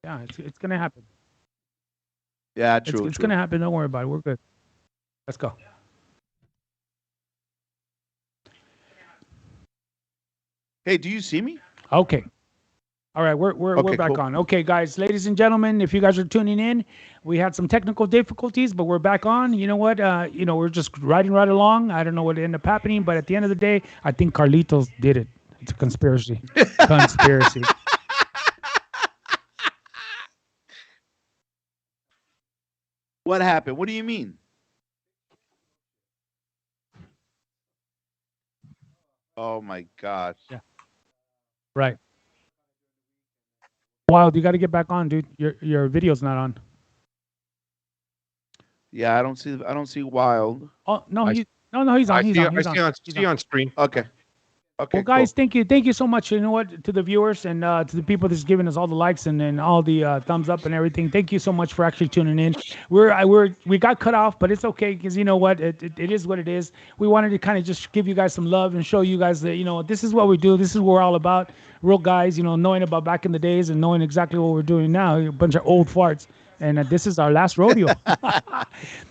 Yeah, it's gonna happen. Yeah, It's true, it's true. gonna happen. Don't worry about it. We're good. Let's go. Hey, do you see me? Okay. All right, we're Okay, back cool. on. Okay, guys, ladies and gentlemen, if you guys are tuning in, we had some technical difficulties, but we're back on. You know what? We're just riding right along. I don't know what ended up happening, but at the end of the day, I think Carlitos did it. It's a conspiracy. Conspiracy. What happened? What do you mean? Oh my gosh. Yeah. Right. Wild, you got to get back on, dude. Your video's not on. Yeah, I don't see. I don't see Wild. Oh no, I he no no he's on. He's on. I He's on. see He's you on. on screen. Okay. Well, Okay. guys, Cool. thank you so much. You know what, to the viewers and to the people that's giving us all the likes and all the thumbs up and everything. Thank you so much for actually tuning in. We got cut off, but it's okay because you know what, it is what it is. We wanted to kind of just give you guys some love and show you guys that this is what we do. This is what we're all about. Real guys, knowing about back in the days and knowing exactly what we're doing now. A bunch of old farts, and this is our last rodeo.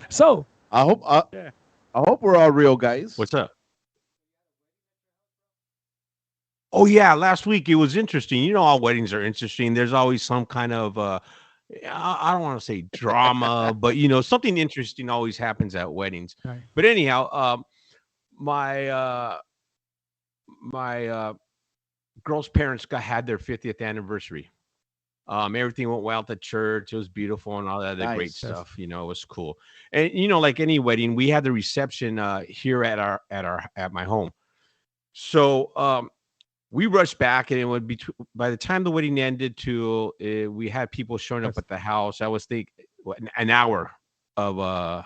So I hope. yeah. I hope we're all real guys. What's up? Oh yeah, last week it was interesting. You know, all weddings are interesting. There's always some kind of I don't want to say drama, but something interesting always happens at weddings. Right. But anyhow, my my girl's parents had their 50th anniversary. Everything went well at the church. It was beautiful and all that other great Nice. Yes. stuff. It was cool. And like any wedding, we had the reception here at my home. So we rushed back, and it would be by the time the wedding ended, to we had people showing up Yes. at the house. I was think an hour of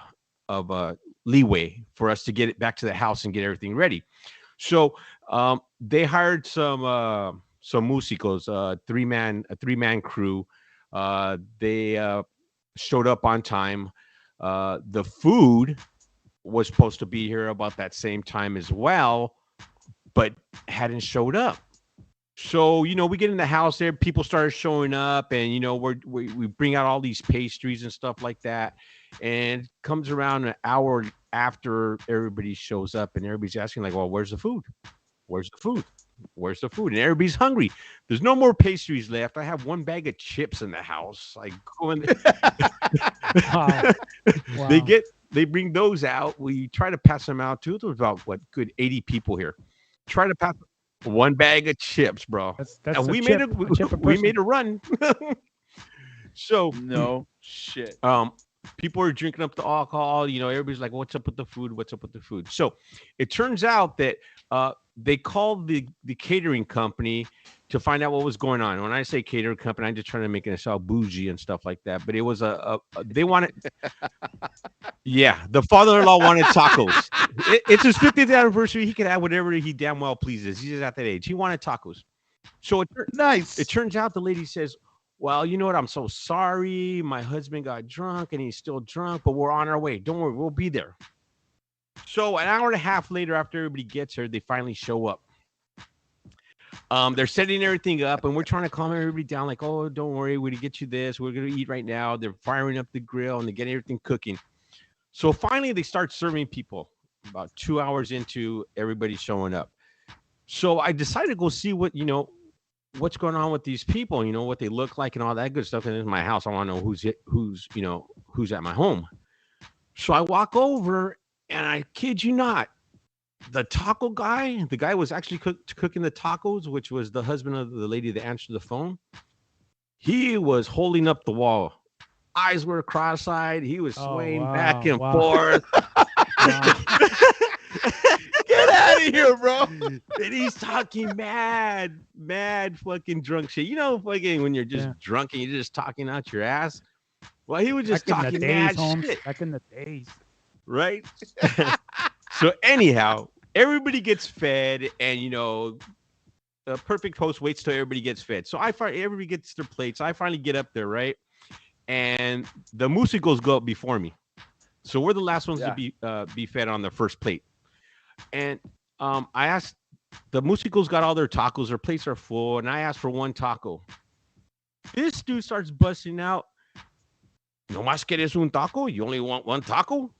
leeway for us to get it back to the house and get everything ready. So they hired some musicos, a 3-man crew. They showed up on time. The food was supposed to be here about that same time as well, but hadn't showed up. So we get in the house there. People started showing up, and we bring out all these pastries and stuff like that. And it comes around an hour after everybody shows up, and everybody's asking like, "Well, where's the food? Where's the food? Where's the food?" And everybody's hungry. There's no more pastries left. I have one bag of chips in the house. Like going, Wow. they Wow. get they bring those out. We try to pass them out too. There's about what good 80 people here. Try to pass one bag of chips, bro. That's And a chip a we person. made a run. So No shit. um people are drinking up the alcohol. Everybody's like, what's up with the food? What's up with the food? So it turns out that they called the catering company to find out what was going on. When I say catering company, I'm just trying to make it sound bougie and stuff like that. But it was they wanted, yeah, the father-in-law wanted tacos. It's his 50th anniversary. He can have whatever he damn well pleases. He's just at that age. He wanted tacos. So it Nice. turns out the lady says, "Well, you know what? I'm so sorry. My husband got drunk and he's still drunk, but we're on our way. Don't worry, we'll be there." So an hour and a half later, after everybody gets here, they finally show up. They're setting everything up, and we're trying to calm everybody down. Like, "Oh, don't worry, we're gonna get you this. We're gonna eat right now." They're firing up the grill and they're getting everything cooking. So finally, they start serving people. About 2 hours into everybody showing up. So I decided to go see what's going on with these people, what they look like and all that good stuff. And in my house, I want to know who's at my home. So I walk over, and I kid you not, the guy was actually cooking the tacos, which was the husband of the lady that answered the phone. He was holding up the wall. Eyes were cross-eyed. He was Oh swaying back wow. and Wow. forth. Wow. Get out of here, bro. And he's talking mad fucking drunk shit. Fucking when you're just Yeah. drunk and you're just talking out your ass. Well, he was just Back in the talking days, mad Holmes. shit, Back in the days. right? So anyhow, everybody gets fed, and the perfect host waits till everybody gets fed. So everybody gets their plates. I finally get up there, right? And the musicals go up before me. So we're the last ones to Yeah. be fed on the first plate. And I asked, the musicals got all their tacos. Their plates are full, and I asked for one taco. This dude starts busting out. No más quieres un taco? You only want one taco?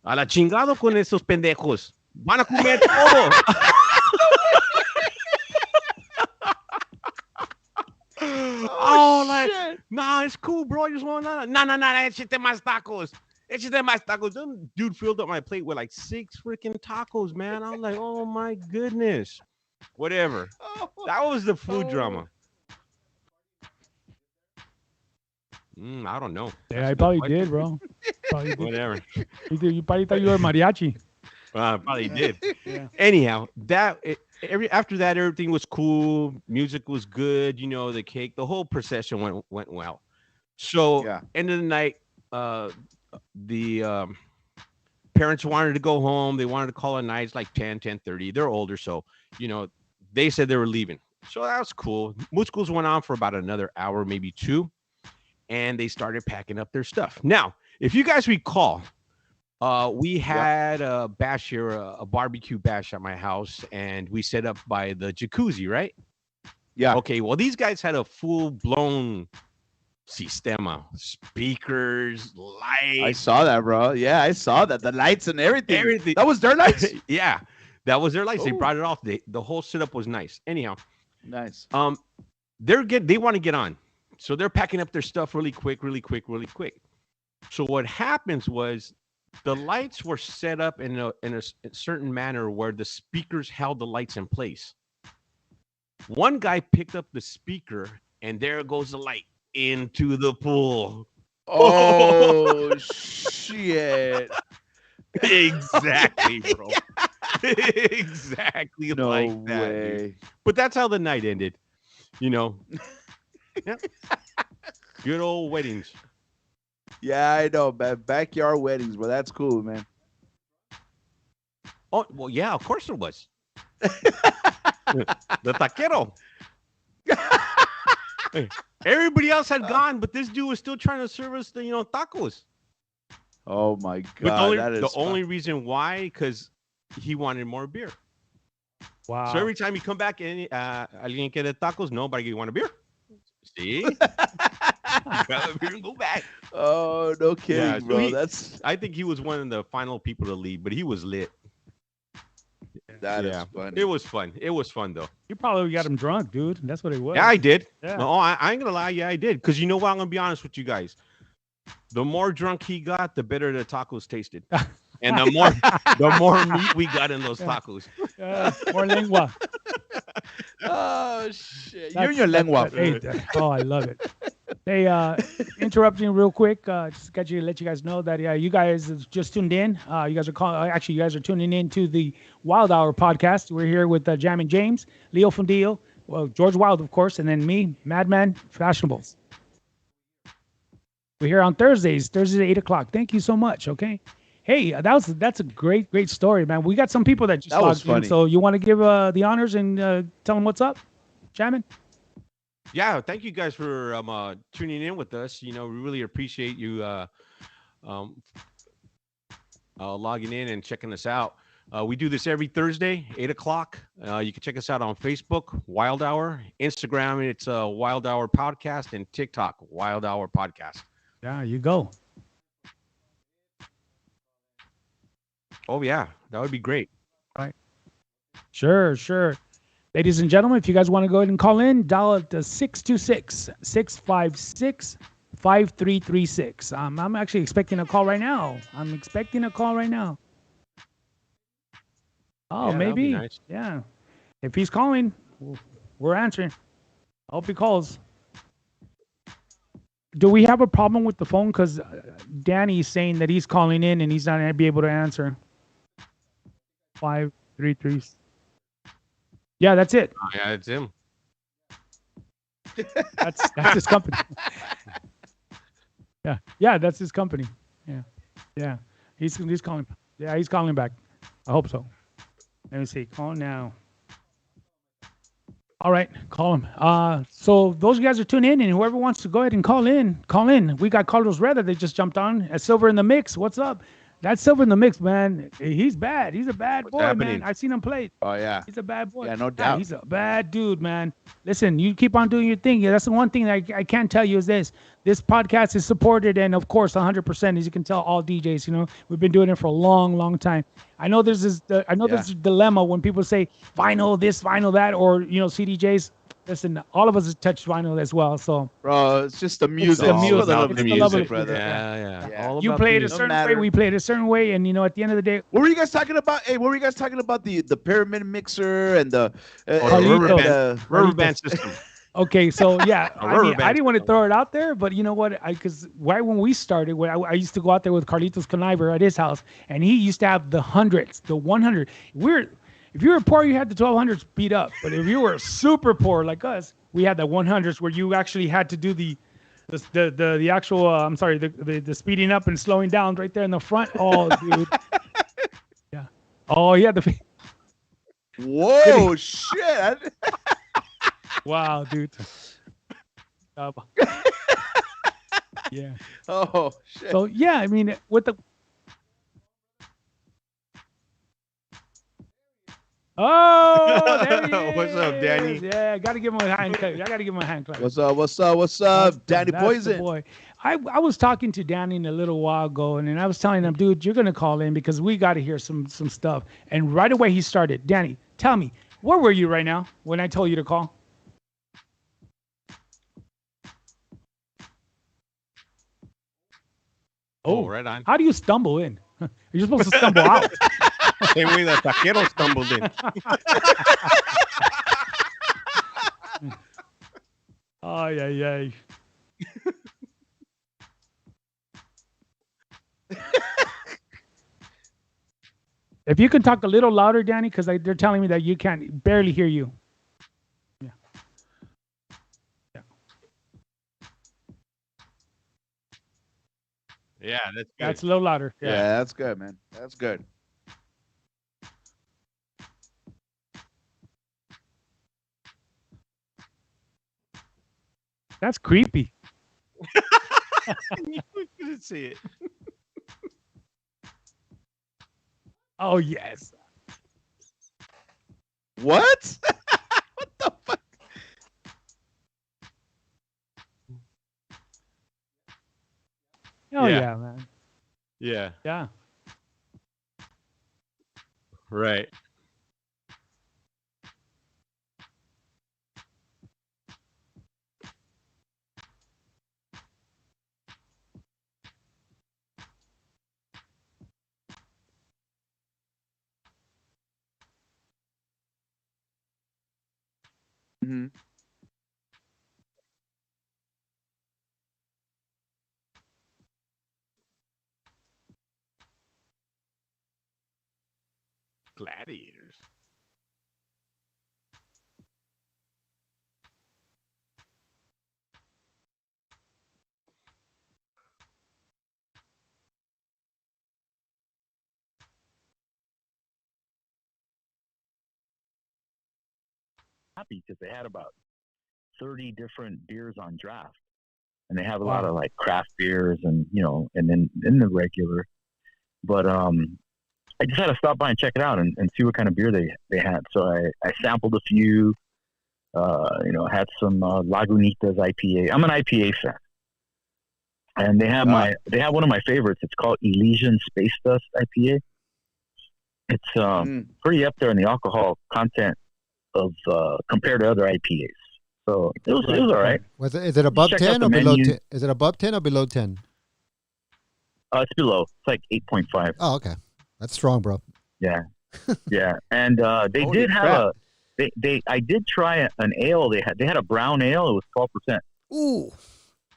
A la chingado con esos pendejos. Van a comer todo. Oh, like, nah, it's cool, bro. I just want échate más tacos. Échate más tacos. Some dude filled up my plate with like 6 freaking tacos, man. I was like, oh my goodness. Whatever. That was the food drama. I don't know. Yeah, I probably did, bro. Probably did. Whatever. You probably thought you were mariachi. Probably did. Yeah. Anyhow, after that, everything was cool. Music was good. You know, the cake, the whole procession went well. So, end of the night, the parents wanted to go home. They wanted to call it night. It's like 10:30. They're older, so you know, they said they were leaving. So that was cool. Musicals went on for about another hour, maybe 2, and they started packing up their stuff. Now, if you guys recall, we had a bash here, a barbecue bash at my house, and we set up by the jacuzzi, right? Yeah. Okay. Well, these guys had a full-blown sistema, speakers, lights. I saw that, bro. Yeah, I saw that. The lights and everything. That was their lights? Yeah, that was their lights. They brought it off. The whole setup was nice. Anyhow. Nice. They want to get on. So they're packing up their stuff really quick. So what happens was the lights were set up in a certain manner where the speakers held the lights in place. One guy picked up the speaker, and there goes the light into the pool. Oh, shit. Exactly, bro. Exactly No like that. way. Dude. But that's how the night ended. You know. Yeah. Good old weddings. Yeah, I know, man. Backyard weddings, bro. That's cool, man. Oh, well, yeah, of course there was. The taquero. Everybody else had gone, but this dude was still trying to serve us the, tacos. Oh my God. But the only reason why, because he wanted more beer. Wow. So every time you come back and alguien quiere tacos, nobody want a beer. See? Grab a beer and go back. Oh, no kidding, Yeah, so bro. I think he was one of the final people to leave, but he was lit. That is funny. It was fun. It was fun, though. You probably got him drunk, dude. That's what it was. Yeah, I did. Yeah. No, I ain't gonna lie. Yeah, I did. Because you know what? I'm gonna be honest with you guys. The more drunk he got, the better the tacos tasted, and the more meat we got in those tacos. More lengua. Oh shit! You're in your lengua. Oh, I love it. Hey, interrupting real quick. Just got you to let you guys know that you guys have just tuned in. You guys are tuning in to the Wild Hour podcast. We're here with Jammin' James, Leo Fundillo, well, George Wild, of course, and then me, Madman Fashionables. We're here on Thursdays at 8:00. Thank you so much. Okay. Hey, that's a great story, man. We got some people that just logged in. So you want to give the honors and tell them what's up, Jammin'? Yeah, thank you guys for tuning in with us. We really appreciate you logging in and checking us out. We do this every Thursday, 8:00. You can check us out on Facebook, Wild Hour, Instagram, it's Wild Hour Podcast, and TikTok, Wild Hour Podcast. There you go. Oh, yeah, that would be great. All right. Sure. Ladies and gentlemen, if you guys want to go ahead and call in, dial it to 626-656-5336. I'm actually expecting a call right now. Oh, Yeah, maybe. nice. Yeah. If he's calling, we're answering. I hope he calls. Do we have a problem with the phone? Because Danny's saying that he's calling in and he's not going to be able to answer. 533. Yeah, that's it. Yeah, it's him. That's his company. Yeah, that's his company. Yeah. He's calling. Yeah, he's calling back. I hope so. Let me see. Call now. All right, call him. So those guys are tuning in, and whoever wants to go ahead and call in. We got Carlos Reda that just jumped on. Silver in the mix. What's up? That's Silver in the Mix, man. He's bad. He's a bad What's boy, happening? man. I've seen him play. Oh yeah. He's a bad boy. Yeah, no Yeah, doubt. he's a bad dude, man. Listen, you keep on doing your thing. Yeah, that's the one thing that I can't tell you is this. This podcast is supported, and of course, 100%, as you can tell, all DJs. You know, we've been doing it for a long, long time. I know there's this. I know there's a dilemma when people say vinyl this, vinyl that, or CDJs. Listen, all of us have touched vinyl as well. So Bro, it's just the music. the It's music. the love It's of the love of music, the brother. music. Yeah. Yeah. All you about play it the a No certain way, matter. we play it a certain way, and at the end of the day, What were you guys talking about? Hey, what were you guys talking about? The pyramid mixer and the Oh, the rubber Carlitos. band, rubber band system. okay, so yeah, A I rubber mean, I band didn't want to system. throw it out there, but you know what? Because right when we started, when I used to go out there with Carlitos Conniver at his house, and he used to have the hundreds, the 100. If you were poor, you had the 1200s beat up, but if you were super poor like us, we had the 100s where you actually had to do the actual I'm sorry, the speeding up and slowing down right there in the front. Oh, dude, yeah. Oh, yeah. Whoa, shit! Wow, dude. Uh, yeah. Oh shit! So yeah, I mean, with the oh, there he What's up, Danny? is. Yeah, gotta give him a hand clap. I gotta give him a hand clap. What's up? What's up? What's up, Danny That's the Poison? boy. I was talking to Danny a little while ago, and I was telling him, dude, you're gonna call in because we got to hear some stuff. And right away he started. Danny, tell me, where were you right now when I told you to call? Oh, right on. How do you stumble in? You're supposed to stumble out. Same way that Taquero stumbled in. Oh yeah, yeah. If you can talk a little louder, Danny, because they're telling me that you can't barely hear you. Yeah. Yeah. Yeah, that's good. That's a little louder. Yeah. Yeah. That's good, man. That's good. That's creepy. You couldn't see it. Oh yes. What? What the fuck? Oh Yeah. yeah, man. Yeah, Yeah. right. Mhm. Gladiators. happy because they had about 30 different beers on draft. And they have a lot of like craft beers and, and then in the regular. But I just had to stop by and check it out and see what kind of beer they had. So I sampled a few, had some Lagunitas IPA. I'm an IPA fan. And they have one of my favorites. It's called Elysian Space Dust IPA. It's pretty up there in the alcohol content of compared to other IPAs. So it was all right. Is it above Check out 10 the or below menu. 10? Is it above 10 or below 10? It's below. It's like 8.5. Oh, okay. That's strong, bro. Yeah, yeah. And they Holy did have crap. I did try an ale. They had a brown ale. It was 12%. Ooh.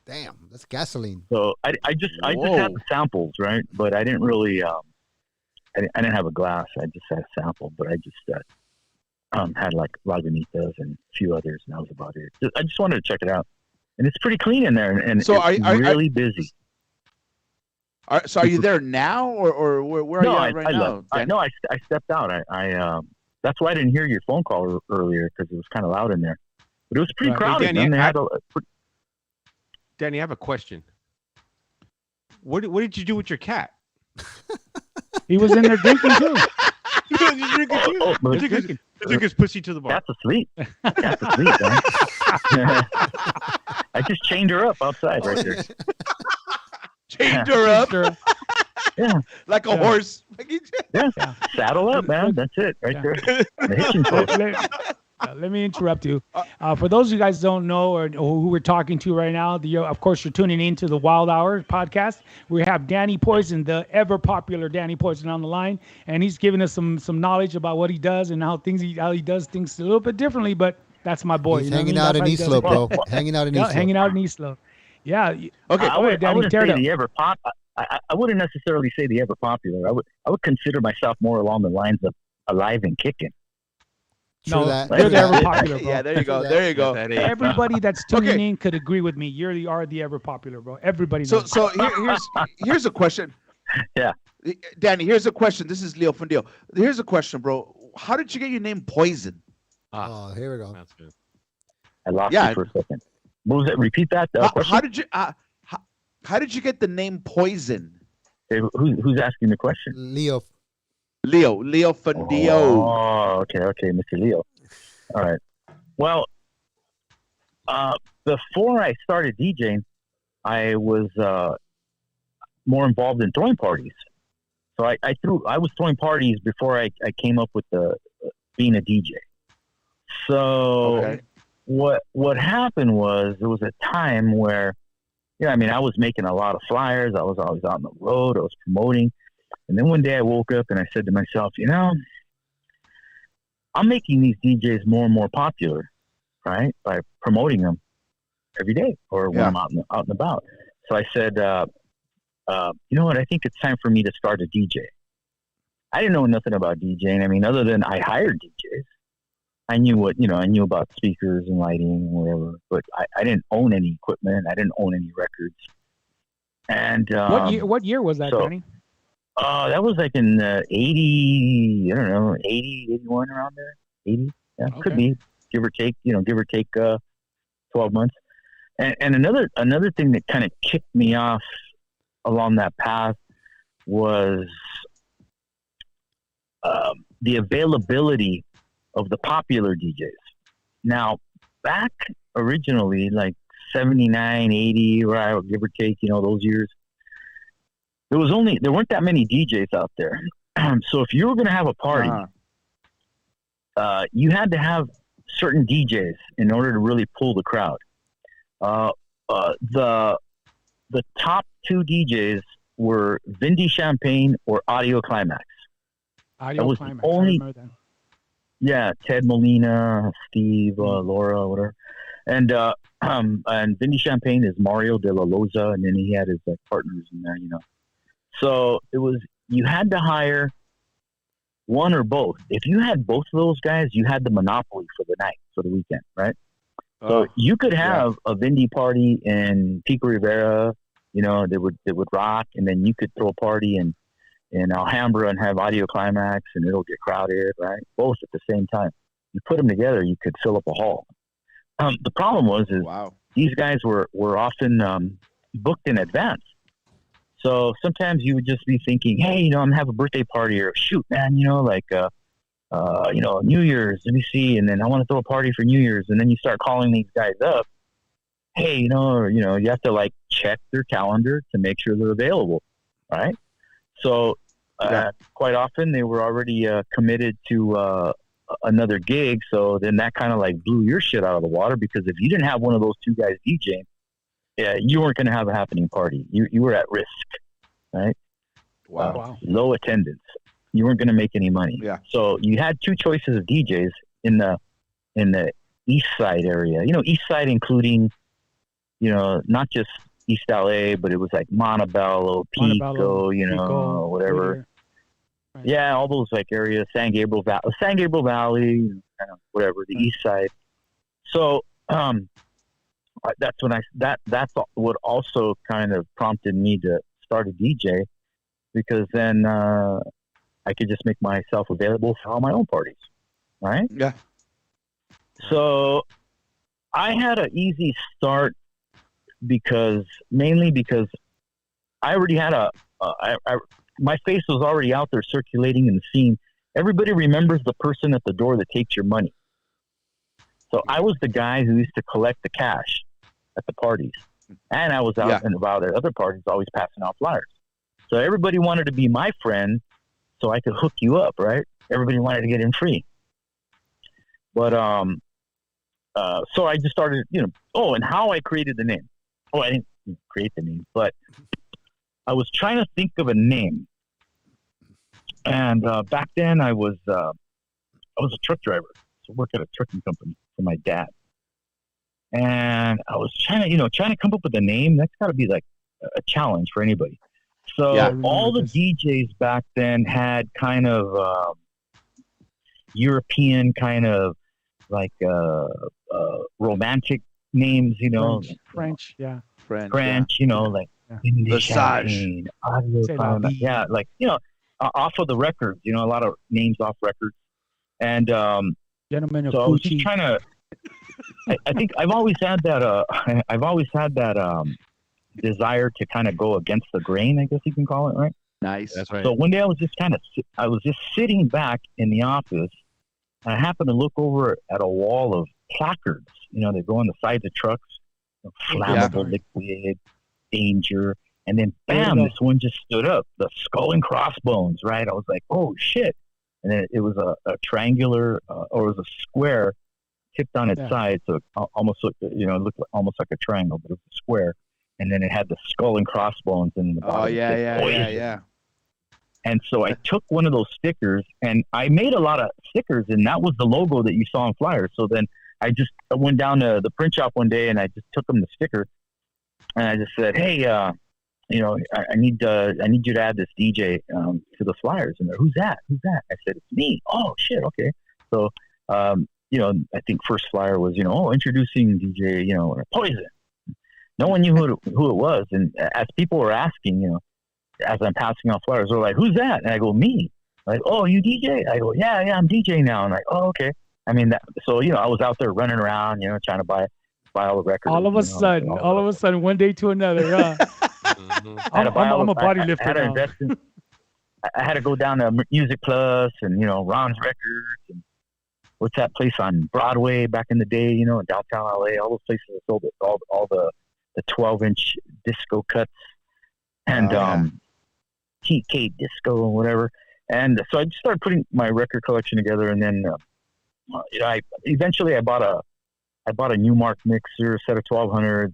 Damn. That's gasoline. So I just had the samples, right? But I didn't really I didn't have a glass. I just had a sample, but I just had like Lagunitas and a few others, and that was about it. I just wanted to check it out, and it's pretty clean in there, and So it's really busy. So are you there now, or where are you at right I now? left. Danny? I stepped out. I that's why I didn't hear your phone call earlier because it was kind of loud in there, but it was pretty Right. Hey, crowded. Danny, man. They had Danny, I have a question. What did you do with your cat? He was in there drinking too. You drink it too? Oh, but I took his pussy to the bar. Cat's asleep. Cat's asleep, man. I just chained her up outside right there. Chained her up Yeah, like a Yeah. horse. yeah. Yeah. Saddle up, man. That's it, right Yeah. there. The hitching post. Let me interrupt you. For those of you guys don't know or who we're talking to right now, of course, you're tuning into the Wild Hour podcast. We have Danny Poison, the ever popular Danny Poison, on the line, and he's giving us some knowledge about what he does and how he does things a little bit differently. But that's my boy. He's you know what I hanging mean? out That's in how he East does Slope, it. bro. Hanging out in Yeah, East Slope. hanging out in East Slope. Yeah. Okay. I Go ahead, Danny, wouldn't tear it say up. the ever pop. I wouldn't necessarily say the ever popular. I would consider myself more along the lines of alive and kicking. True No, that. you're True the that. ever popular, bro. Yeah, there you go. True There you go. That is. Everybody that's tuning Okay. in could agree with me. You are the ever popular, bro. Everybody So knows. so here's a question. Yeah. Danny, here's a question. This is Leo Fundio. Here's a question, bro. How did you get your name Poison? Oh, here we go. That's good. I lost Yeah. you for a second. What was that? Repeat that. Question? How did you get the name Poison? Hey, who's asking the question? Leo. Leo Fundio. Oh, okay, Mr. Leo. All right. Well, before I started DJing, I was more involved in throwing parties. So I was throwing parties before I came up with being a DJ. So Okay. what happened was there was a time where, I mean, I was making a lot of flyers. I was always out on the road. I was promoting. And then one day I woke up and I said to myself, I'm making these DJs more and more popular, right? By promoting them every day or when I'm out and about. So I said, you know what? I think it's time for me to start a DJ. I didn't know nothing about DJing. I mean, other than I hired DJs. I knew I knew about speakers and lighting and whatever, but I didn't own any equipment. I didn't own any records. And What year was that, so- Danny? that was like in 80, I don't know, 80, 81 around there. 80, yeah, Okay. could be, give or take 12 months. And another thing that kind of kicked me off along that path was the availability of the popular DJs. Now, back originally, like 79, 80, right, give or take, those years, there weren't that many DJs out there. So if you were going to have a party, you had to have certain DJs in order to really pull the crowd. The top two DJs were Vindy Champagne or Audio Climax. Audio was Climax. only- I remember that. Yeah, Ted Molina, Steve, Laura, whatever. And Vindy Champagne is Mario de la Loza, and then he had his partners in there, So you had to hire one or both. If you had both of those guys, you had the monopoly for the night, for the weekend, right? So you could have a Vindy party in Pico Rivera, that would rock, and then you could throw a party in Alhambra and have Audio Climax, and it'll get crowded, right? Both at the same time. You put them together, you could fill up a hall. The problem was Wow. these guys were often booked in advance. So sometimes you would just be thinking, hey, I'm gonna have a birthday party, or shoot, man, New Year's, let me see, and then I want to throw a party for New Year's, and then you start calling these guys up, hey, you have to check their calendar to make sure they're available, right? So quite often they were already committed to another gig, so then that kind of blew your shit out of the water, because if you didn't have one of those two guys DJing, you weren't going to have a happening party. You were at risk, right? Wow. Wow. Low attendance. You weren't going to make any money. Yeah. So you had two choices of DJs in the East Side area. East Side including, not just East LA, but it was like Montebello, Pico, Pico, whatever. Whittier. Right. Yeah, all those areas, San Gabriel Valley, whatever, the East Side. So that's what also kind of prompted me to start a DJ, because then I could just make myself available for all my own parties, right? Yeah. So I had an easy start mainly because I already had my face was already out there circulating in the scene. Everybody remembers the person at the door that takes your money. So I was the guy who used to collect the cash at the parties. And I was out and about at other parties always passing out flyers. So everybody wanted to be my friend so I could hook you up, right? Everybody wanted to get in free. But so I just started, and how I created the name. Oh, I didn't create the name, but I was trying to think of a name. And back then I was a truck driver. So I worked at a trucking company for my dad. And I was trying to come up with a name. That's got to be like a challenge for anybody. So all the DJs back then had kind of European kind of like romantic names, French, yeah. French, like Visage. Yeah, like off of the records, a lot of names off records. And Gentlemen of so I was just Gucci. trying to. I think I've always had that. Desire to kind of go against the grain, I guess you can call it, right? Nice. That's right. So one day I was just sitting back in the office, and I happened to look over at a wall of placards. They go on the sides of trucks, flammable liquid, danger, and then bam, this one just stood up, the Skull and Crossbones, right? I was like, oh shit! And then it was a triangular, or it was a square, tipped on its side, so it almost looked, it looked almost like a triangle, but it was a square. And then it had the Skull and Crossbones in the bottom. Oh, yeah. And so I took one of those stickers, and I made a lot of stickers, and that was the logo that you saw on flyers. So then I went down to the print shop one day, and I just took them the sticker, and I just said, hey, I need you to add this DJ to the flyers. And they're, who's that? I said, it's me. Oh, shit, okay. So, I think first flyer was, introducing DJ, Poison. No one knew who it was. And as people were asking, as I'm passing out flyers, they're like, who's that? And I go, me. Like, oh, you DJ? I go, yeah, I'm DJ now. And like, oh, okay. I mean, so, I was out there running around, trying to buy all the records. All of a sudden, one day to another, yeah. I'm a body lifter now. I had to go down to Music Plus and, Ron's Records and what's that place on Broadway back in the day, in downtown LA, all those places that sold all the 12-inch disco cuts and TK disco or whatever. And so I just started putting my record collection together, and then I eventually bought a Newmark mixer, a set of 1200s,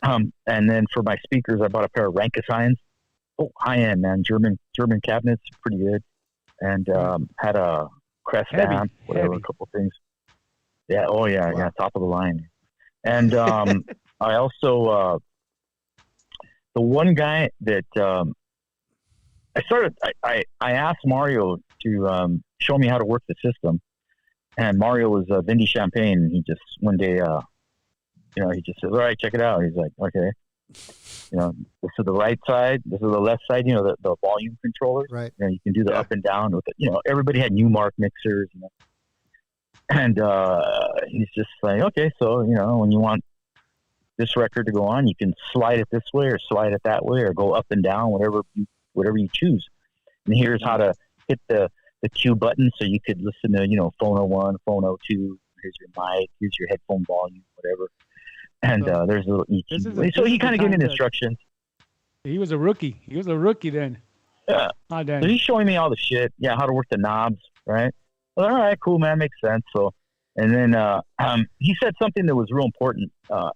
and then for my speakers I bought a pair of Rankisines. Oh, high end, man, German cabinets, pretty good, and had a Crest amp, whatever, a couple things. Yeah, oh yeah, yeah, top of the line. And I also the one guy that I asked Mario to show me how to work the system, and Mario was Vindy Champagne, and he just one day he just says, all right, check it out. He's like, okay, this is the right side, this is the left side, the volume controllers, right? You can do the up and down with it. Everybody had Newmark mixers, and he's just like, okay, so when you want this record to go on, you can slide it this way or slide it that way or go up and down, whatever you choose. And here's how to hit the Q button so you could listen to phono 1, phono 2. Here's your mic, here's your headphone volume, whatever. And there's a little EQ. So he kind of gave me instructions. He was a rookie. He was a rookie then. Yeah. Oh, so he's showing me all the shit. Yeah, how to work the knobs, right? Well, all right, cool, man, makes sense. So, and then he said something that was real important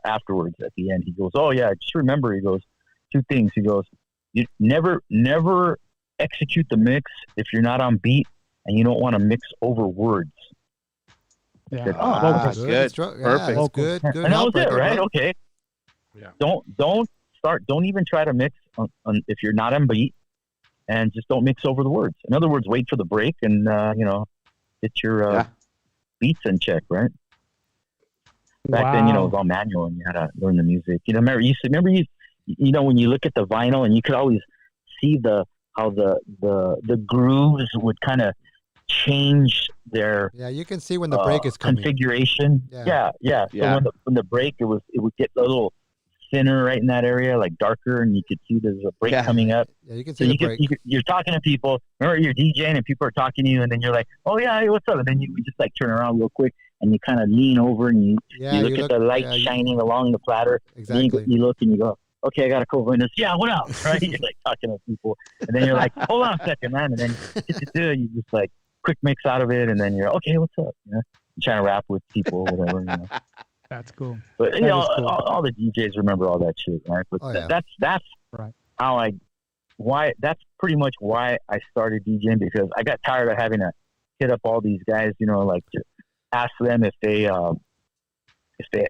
afterwards at the end. He goes, oh yeah, just remember, he goes, 2 things. He goes, you never execute the mix if you're not on beat and you don't want to mix over words. Yeah. Said, that's good. Perfect. That's good. Good. And that was it, right? Okay. Yeah. Don't even try to mix on if you're not on beat, and just don't mix over the words. In other words, wait for the break and get your beats in check, right? Back then, it was all manual, and you had to learn the music. Remember when you look at the vinyl, and you could always see how the grooves would kind of change their you can see when the break is coming. Configuration. Yeah. So when the break, it would get a little thinner right in that area, like darker, and you could see there's a break coming up. Yeah, you can So see the break. you're talking to people. Remember, you're DJing and people are talking to you, and then you're like, "Oh yeah, hey, what's up?" And then you just like turn around real quick, and you kind of lean over and you look at the light shining along the platter. Exactly. You look and you go, "Okay, I got a cool witness." Yeah, what up? Right? You're like talking to people, and then you're like, "Hold on a second, man," and then you just like quick mix out of it, and then you're okay. What's up? You know, you're trying to rap with people, whatever. You know. That's cool. But you know, all the DJs remember all that shit, right? But that's right. how that's pretty much why I started DJing, because I got tired of having to hit up all these guys, you know, like to ask them if they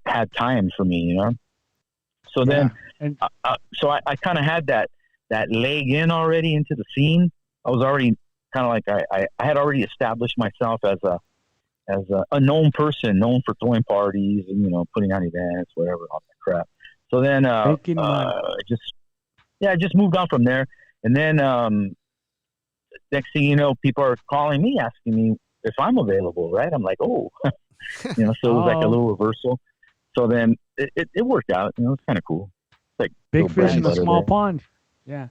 had time for me, you know. So then, so I kind of had that leg in already into the scene. I was already kind of like I had already established myself as a known person, known for throwing parties and, you know, putting on events, whatever, all that crap. So then, I just moved on from there. And then, next thing you know, people are calling me, asking me if I'm available, right? I'm like, oh, you know, so it was like a little reversal. So then it worked out, you know, it's kind of cool. It's like big fish in a small pond. Yeah.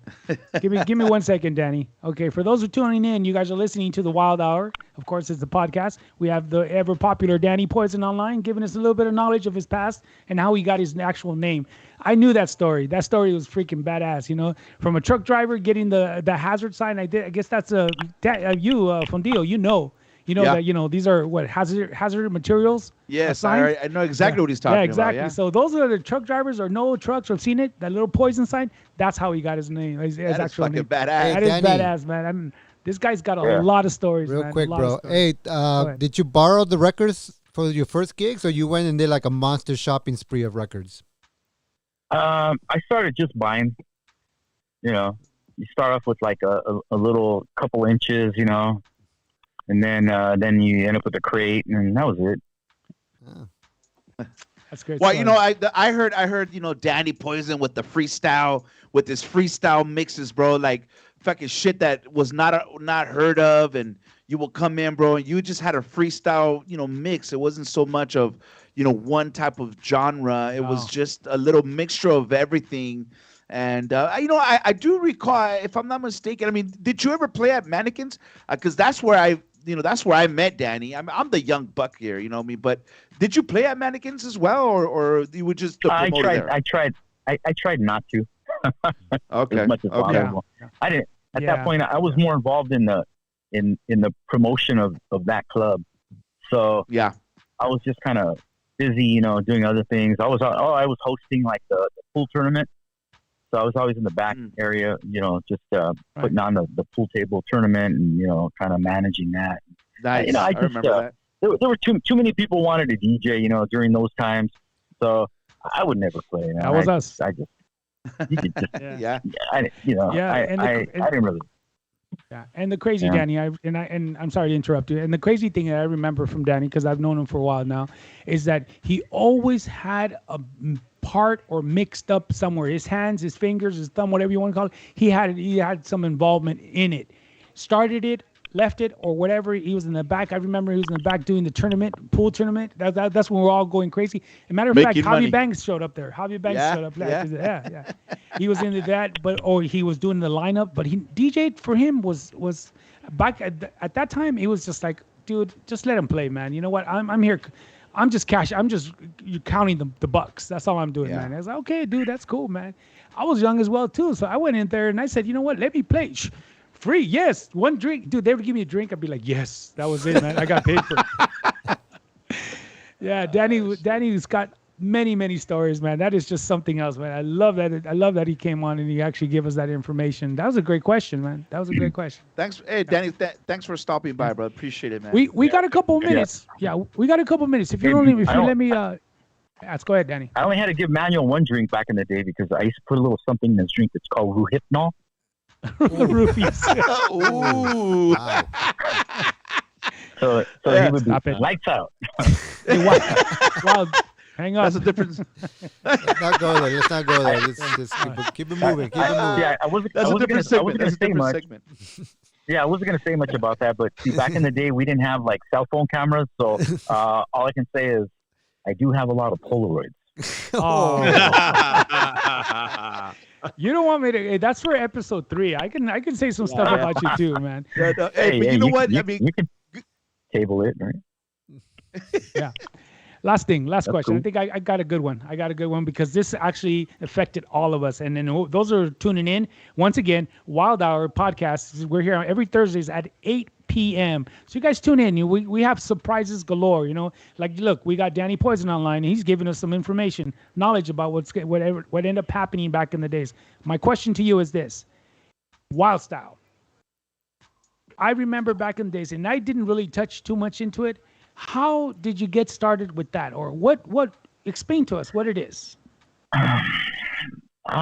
Give me 1 second, Danny. Okay, for those who are tuning in, you guys are listening to The Wild Hour. Of course, it's the podcast. We have the ever-popular Danny Poison online, giving us a little bit of knowledge of his past and how he got his actual name. I knew that story. That story was freaking badass, you know? From a truck driver getting the hazard sign, I guess that's you, Fondillo, you know. You know that, you know, these are what hazard materials. Yes, I know exactly what he's talking about. Exactly. Yeah. So those are the truck drivers or no trucks or seen it. That little poison sign. That's how he got his name. His actual name. Badass. That is badass, man. I mean, this guy's got a lot of stories. Real man. quick, bro. Hey, did you borrow the records for your first gigs, or you went and did like a monster shopping spree of records? I started just buying. You know, you start off with like a little couple inches, you know. And then you end up with a crate, and that was it. Oh. That's great. Well, you know, I heard, you know, Danny Poison with the freestyle, with his freestyle mixes, bro, like fucking shit that was not heard of, and you will come in, bro, and you just had a freestyle, you know, mix. It wasn't so much of, you know, one type of genre. It was just a little mixture of everything. And, you know, I do recall, if I'm not mistaken, I mean, did you ever play at Mannequins? Because that's where I met Danny. I'm the young buck here, you know what I mean? But did you play at Mannequins as well, or you were just the promoter there? I tried not to. Okay. As much as possible. Yeah. I didn't. At that point, I was more involved in the promotion of that club. So I was just kind of busy, you know, doing other things. I was hosting like the pool tournament. So I was always in the back area, you know, just putting on the pool table tournament and, you know, kind of managing that. Nice. You know, I remember that. There were too many people wanted to DJ, you know, during those times. So I would never play. You know? That was us. You could just, yeah. I didn't really. Yeah, and the crazy Danny, and I'm sorry to interrupt you. And the crazy thing that I remember from Danny, because I've known him for a while now, is that he always had a part or mixed up somewhere. His hands, his fingers, his thumb, whatever you want to call it. He had some involvement in it. Started it, left it, or whatever. He was in the back. I remember he was in the back doing the pool tournament. That's when we were all going crazy. As a matter of fact, Javi Banks showed up there. Javi Banks showed up. Yeah. He was into that, or he was doing the lineup. But he DJ'd for him was back at that time. He was just like, dude, just let him play, man. You know what? I'm here. I'm just counting the bucks. That's all I'm doing, man. I was like, okay, dude, that's cool, man. I was young as well too, so I went in there and I said, you know what? Let me play. Free, yes. One drink, dude. They would give me a drink. I'd be like, yes, that was it, man. I got paid for it. Yeah, Danny's got many stories, man. That is just something else, man. I love that he came on and he actually gave us that information. That was a great question, man. That was a great question. Thanks, hey Danny. Thanks for stopping by, bro. Appreciate it, man. We got a couple of minutes. Yeah, we got a couple of minutes. If you let me, let's go ahead, Danny. I only had to give Manuel one drink back in the day because I used to put a little something in his drink that's called Ruhypnol. Roofies. Ooh. Wow. So he would be lights out. Hey, wow. Hang on. That's a difference. Let's not go there. Let's keep it moving. Yeah, I wasn't going to say much. Segment. Yeah, I wasn't going to say much about that, but see, back in the day, we didn't have like cell phone cameras, so all I can say is I do have a lot of Polaroids. Oh, you don't want me to. That's for episode 3. I can say some stuff about you too, man. Hey, but you know what? I mean, you can table it, right? Last question. cool. I think I got a good one. I got a good one because this actually affected all of us. And then those are tuning in. Once again, Wild Hour podcast. We're here every Thursdays at 8 p.m. So you guys tune in. We have surprises galore. You know, like look, we got Danny Poison online. And he's giving us some information, knowledge about what ended up happening back in the days. My question to you is this: Wild Style. I remember back in the days, and I didn't really touch too much into it. How did you get started with that, or what? Explain to us what it is. I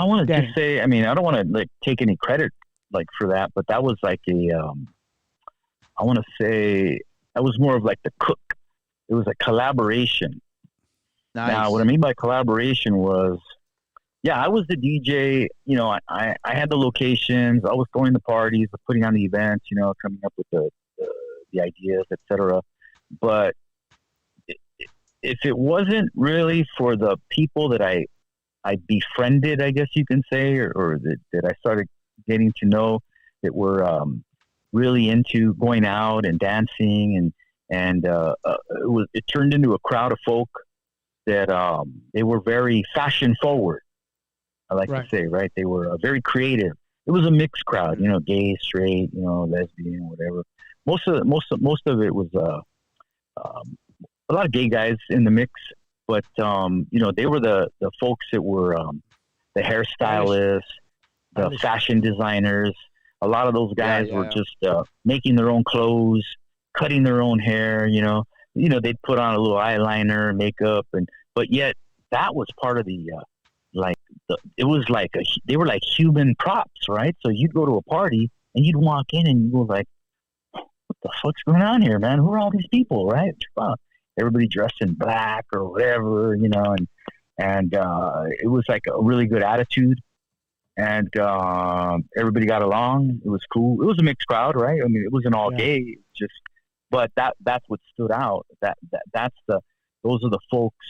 want to just say, I mean, I don't want to like take any credit like for that, but that was like I want to say that was more of like the cook. It was a collaboration. nice. Now, what I mean by collaboration was, I was the DJ. You know, I had the locations. I was throwing the parties, putting on the events. You know, coming up with the ideas, etc. But if it wasn't really for the people that I befriended, I guess you can say, or that I started getting to know, that were really into going out and dancing, and it turned into a crowd of folk that they were very fashion forward. I like to say, right? They were very creative. It was a mixed crowd, you know, gay, straight, you know, lesbian, whatever. Most of it was a lot of gay guys in the mix, but you know, they were the folks that were the hairstylists, the fashion designers. A lot of those guys were just making their own clothes, cutting their own hair. You know, they'd put on a little eyeliner, makeup, but yet that was part of the it was like they were like human props, right? So you'd go to a party and you'd walk in and you were like, what the fuck's going on here, man? Who are all these people, right? Everybody dressed in black or whatever, you know, and it was like a really good attitude, and everybody got along. It was cool. It was a mixed crowd, right? I mean, it wasn't all gay, but that's what stood out. Those are the folks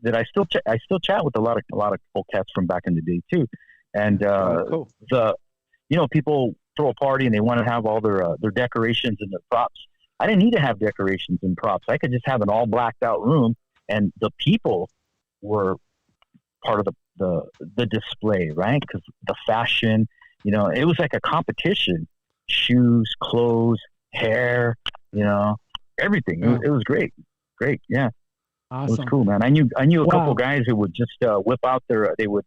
that I still chat with a lot of folk cats from back in the day too, and cool. People throw a party and they want to have all their decorations and their props. I didn't need to have decorations and props. I could just have an all blacked out room, and the people were part of the display, right? Because the fashion, you know, it was like a competition. Shoes, clothes, hair, you know, everything. It was great, yeah. Awesome. It was cool, man. I knew a couple guys who would just whip out they would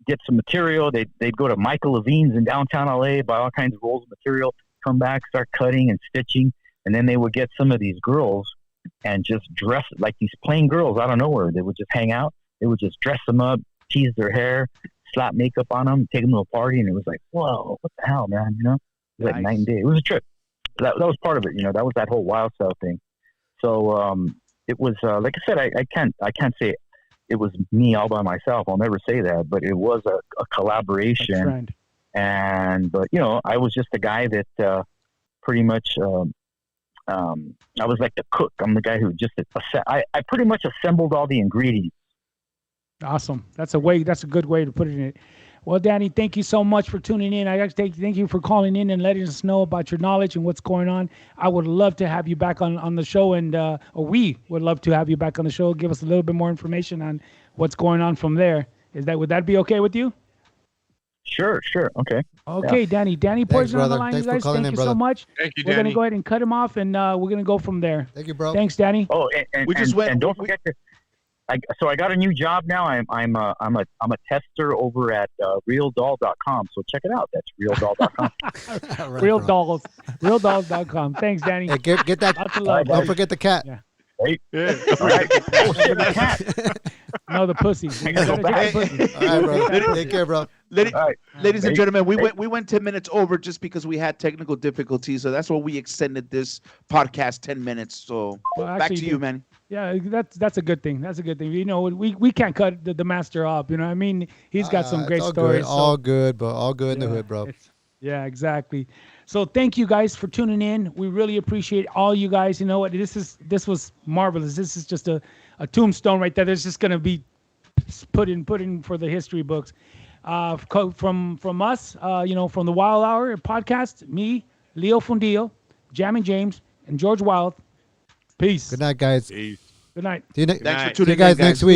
get some material. They'd go to Michael Levine's in downtown LA, buy all kinds of rolls of material, come back, start cutting and stitching. And then they would get some of these girls and just dress like these plain girls out of nowhere. They would just hang out. They would just dress them up, tease their hair, slap makeup on them, take them to a party. And it was like, whoa, what the hell, man? You know, it was like night and day. It was a trip. That was part of it. You know, that was that whole wild style thing. So it was, like I said, I can't say it was me all by myself. I'll never say that, but it was a collaboration. But, you know, I was just a guy that pretty much, I was like the cook. I'm the guy who I pretty much assembled all the ingredients. Awesome. That's a good way to put it in it. Well, Danny, thank you so much for tuning in. I actually thank you for calling in and letting us know about your knowledge and what's going on. I would love to have you back on the show, and or we would love to have you back on the show. Give us a little bit more information on what's going on from there. Would that be okay with you? Sure. Okay. Okay, yeah. Danny Poison on the line, Thanks you guys. for calling Thank in, you so much. Thank you, We're Danny. gonna go ahead and cut him off, and we're gonna go from there. Thank you, bro. Thanks, Danny. Oh, and don't forget to. So I got a new job now. I'm a tester over at realdoll.com. So check it out. That's realdoll.com. Real Dolls, realdolls.com. Thanks, Danny. Hey, get that. Lots of love. Don't forget the cat. Yeah. Right? Yeah. All right. Oh, shit, the cat. No, the pussy. You gotta get the pussy. All right, bro. Take care, bro. Ladies and gentlemen, we went 10 minutes over just because we had technical difficulties. So that's why we extended this podcast 10 minutes. So back to you, man. Yeah, that's a good thing. That's a good thing. You know, we can't cut the master off. You know what I mean? He's got some great stories. All good, bro. All good in the hood, bro. Yeah, exactly. So thank you guys for tuning in. We really appreciate all you guys. You know what? This was marvelous. This is just a tombstone right there. There's just gonna be put in for the history books. From us, from the Wild Hour podcast, me, Leo Fundillo, Jammin' James, and George Wild. Peace. Good night, guys. Peace. Good night. See you, Thanks for Night. see you tuning in, guys next week.